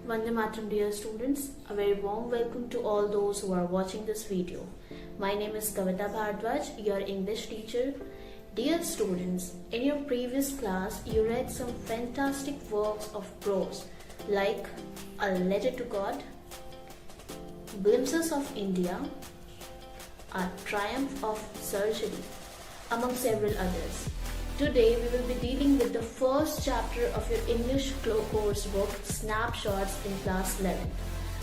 Vande Mataram, dear students. A very warm welcome to all those who are watching this video. My name is Kavita Bhardwaj, your English teacher. Dear students, in your previous class, you read some fantastic works of prose like A Letter to God, Glimpses of India, A Triumph of Surgery, among several others. Today we will be dealing with the first chapter of your English course book, Snapshots in Class 11,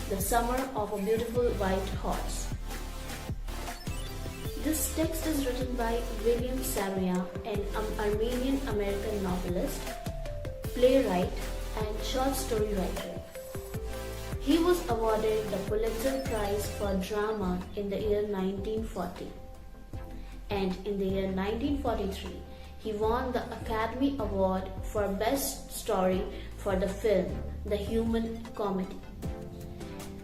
The Summer of a Beautiful White Horse. This text is written by William Saroyan, an Armenian-American novelist, playwright, and short story writer. He was awarded the Pulitzer Prize for Drama in the year 1940, and in the year 1943, he won the Academy Award for Best Story for the film The Human Comedy.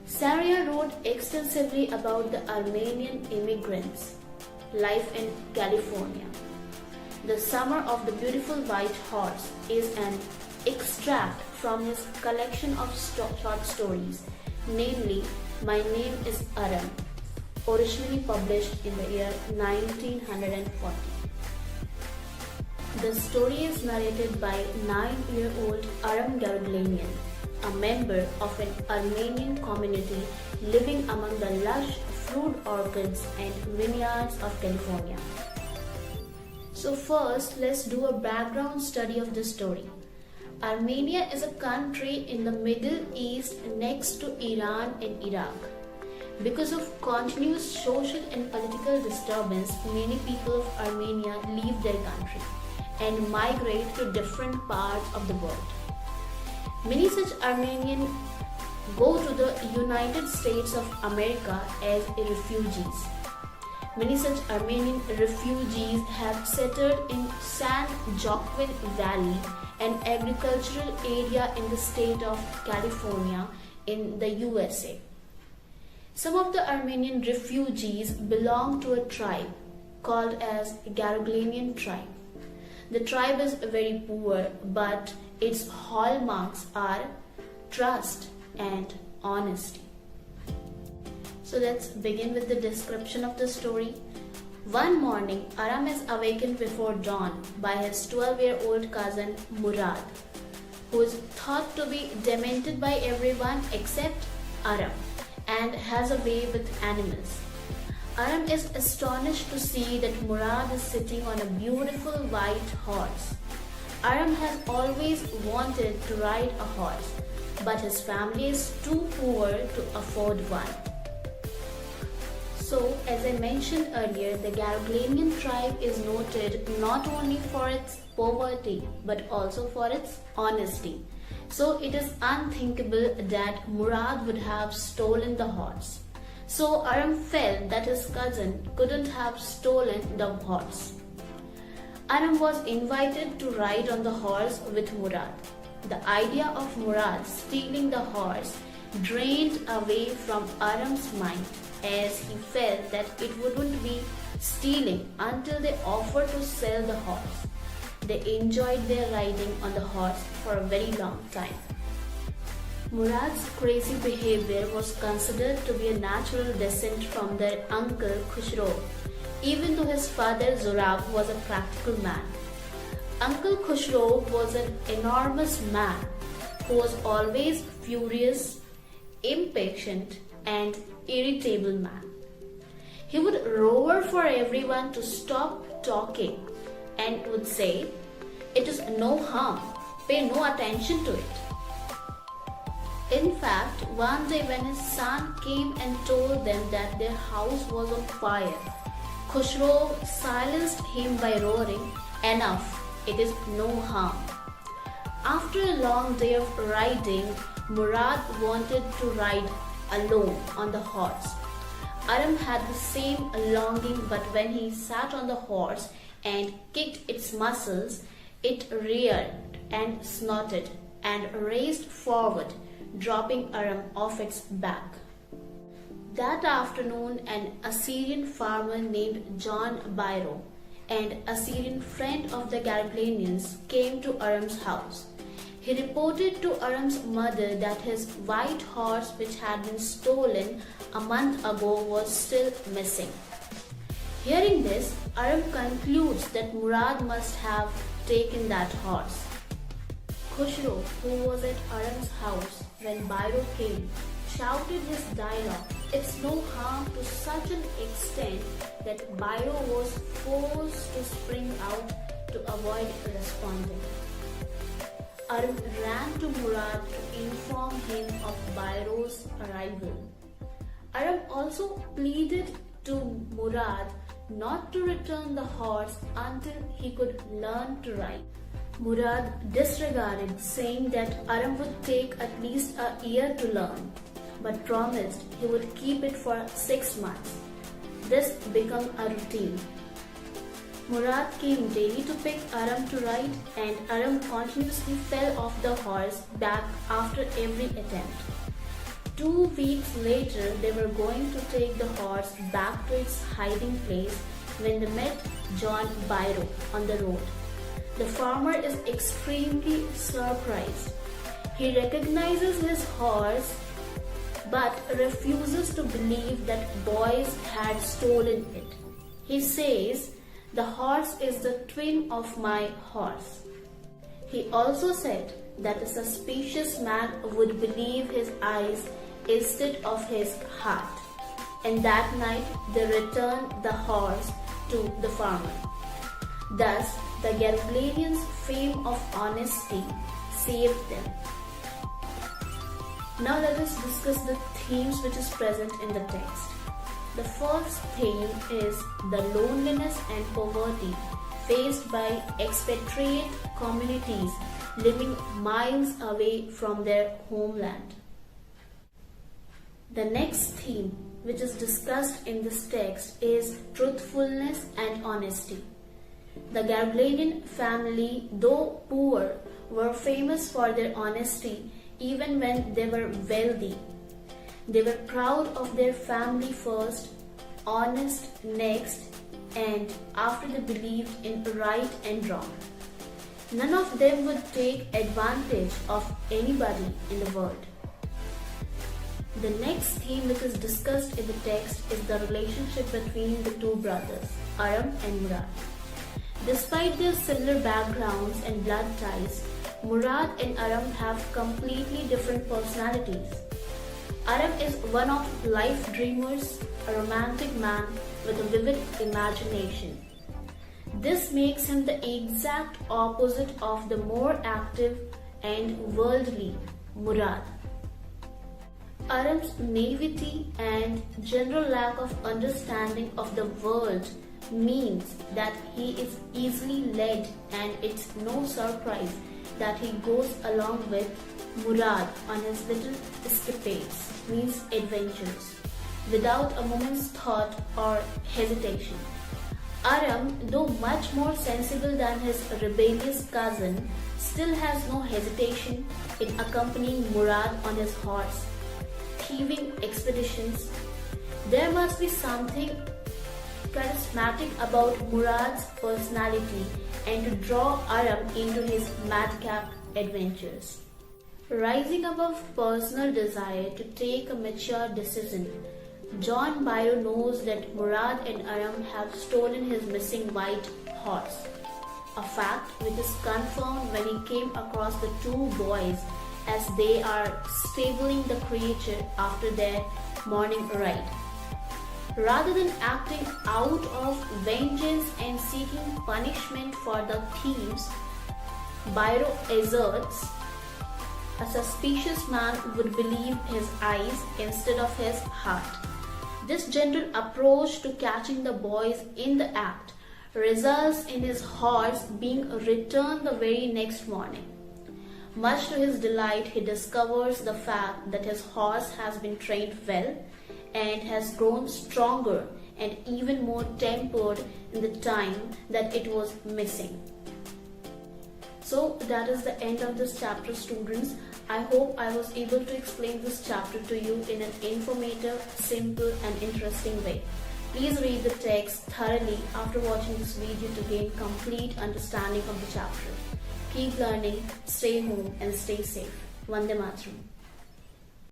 Saroyan wrote extensively about the Armenian immigrants' life in California. The Summer of the Beautiful White Horse is an extract from his collection of short stories, namely My Name is Aram, originally published in the year 1940. The story is narrated by 9-year-old Aram Garuglanian, a member of an Armenian community living among the lush fruit orchards and vineyards of California. So first, let's do a background study of this story. Armenia is a country in the Middle East next to Iran and Iraq. Because of continuous social and political disturbance, many people of Armenia leave their country and migrate to different parts of the world. Many such Armenians go to the United States of America as refugees. Many such Armenian refugees have settled in San Joaquin Valley, an agricultural area in the state of California in the USA. Some of the Armenian refugees belong to a tribe called as Garuglanian tribe. The tribe is very poor, but its hallmarks are trust and honesty. So let's begin with the description of the story. One morning, Aram is awakened before dawn by his 12-year-old cousin Murad, who is thought to be demented by everyone except Aram and has a way with animals. Aram is astonished to see that Murad is sitting on a beautiful white horse. Aram has always wanted to ride a horse, but his family is too poor to afford one. So, as I mentioned earlier, the Garuglanian tribe is noted not only for its poverty but also for its honesty. So, it is unthinkable that Murad would have stolen the horse. So Aram felt that his cousin couldn't have stolen the horse. Aram was invited to ride on the horse with Murad. The idea of Murad stealing the horse drained away from Aram's mind, as he felt that it wouldn't be stealing until they offered to sell the horse. They enjoyed their riding on the horse for a very long time. Murad's crazy behavior was considered to be a natural descent from their uncle Khushro, even though his father Zorab was a practical man. Uncle Khushro was an enormous man who was always furious, impatient, and irritable man. He would roar for everyone to stop talking and would say, "It is no harm, pay no attention to it." In fact, one day when his son came and told them that their house was on fire, Khushro silenced him by roaring, "Enough, it is no harm." After a long day of riding, Murad wanted to ride alone on the horse. Aram had the same longing, but when he sat on the horse and kicked its muscles, it reared and snorted and raced forward, dropping Aram off its back. That afternoon, an Assyrian farmer named John Byro, an Assyrian friend of the Garuglanians, came to Aram's house. He reported to Aram's mother that his white horse, which had been stolen a month ago, was still missing. Hearing this, Aram concludes that Murad must have taken that horse. Khushro, who was at Aram's house when Bairo came, shouted his dialogue. It's no harm to such an extent that Bairo was forced to spring out to avoid responding. Aram ran to Murad to inform him of Bairo's arrival. Aram also pleaded to Murad not to return the horse until he could learn to ride. Murad disregarded, saying that Aram would take at least a year to learn, but promised he would keep it for 6 months. This became a routine. Murad came daily to pick Aram to ride, and Aram continuously fell off the horse back after every attempt. 2 weeks later, they were going to take the horse back to its hiding place when they met John Bairo on the road. The farmer is extremely surprised. He recognizes his horse but refuses to believe that boys had stolen it. He says, "The horse is the twin of my horse." He also said that a suspicious man would believe his eyes instead of his heart. And that night they returned the horse to the farmer. Thus, the Garblanians' fame of honesty saved them. Now let us discuss the themes which is present in the text. The first theme is the loneliness and poverty faced by expatriate communities living miles away from their homeland. The next theme which is discussed in this text is truthfulness and honesty. The Garblanian family, though poor, were famous for their honesty even when they were wealthy. They were proud of their family first, honest next, and after they believed in right and wrong. None of them would take advantage of anybody in the world. The next theme which is discussed in the text is the relationship between the two brothers, Aram and Murad. Despite their similar backgrounds and blood ties, Murad and Aram have completely different personalities. Aram is one of life dreamers, a romantic man with a vivid imagination. This makes him the exact opposite of the more active and worldly Murad. Aram's naivety and general lack of understanding of the world means that he is easily led, and it's no surprise that he goes along with Murad on his little escapades, means adventures, without a moment's thought or hesitation. Aram, though much more sensible than his rebellious cousin, still has no hesitation in accompanying Murad on his horse, thieving expeditions. There must be something charismatic about Murad's personality and to draw Aram into his madcap adventures. Rising above personal desire to take a mature decision, John Bairo knows that Murad and Aram have stolen his missing white horse, a fact which is confirmed when he came across the 2 boys as they are stabling the creature after their morning ride. Rather than acting out of vengeance and seeking punishment for the thieves, Bairo asserts a suspicious man would believe his eyes instead of his heart. This gentle approach to catching the boys in the act results in his horse being returned the very next morning. Much to his delight, he discovers the fact that his horse has been trained well and has grown stronger and even more tempered in the time that it was missing. So that is the end of this chapter, students. I hope I was able to explain this chapter to you in an informative, simple and interesting way. Please read the text thoroughly after watching this video to gain complete understanding of the chapter. Keep learning, stay home and stay safe. Vande Mataram.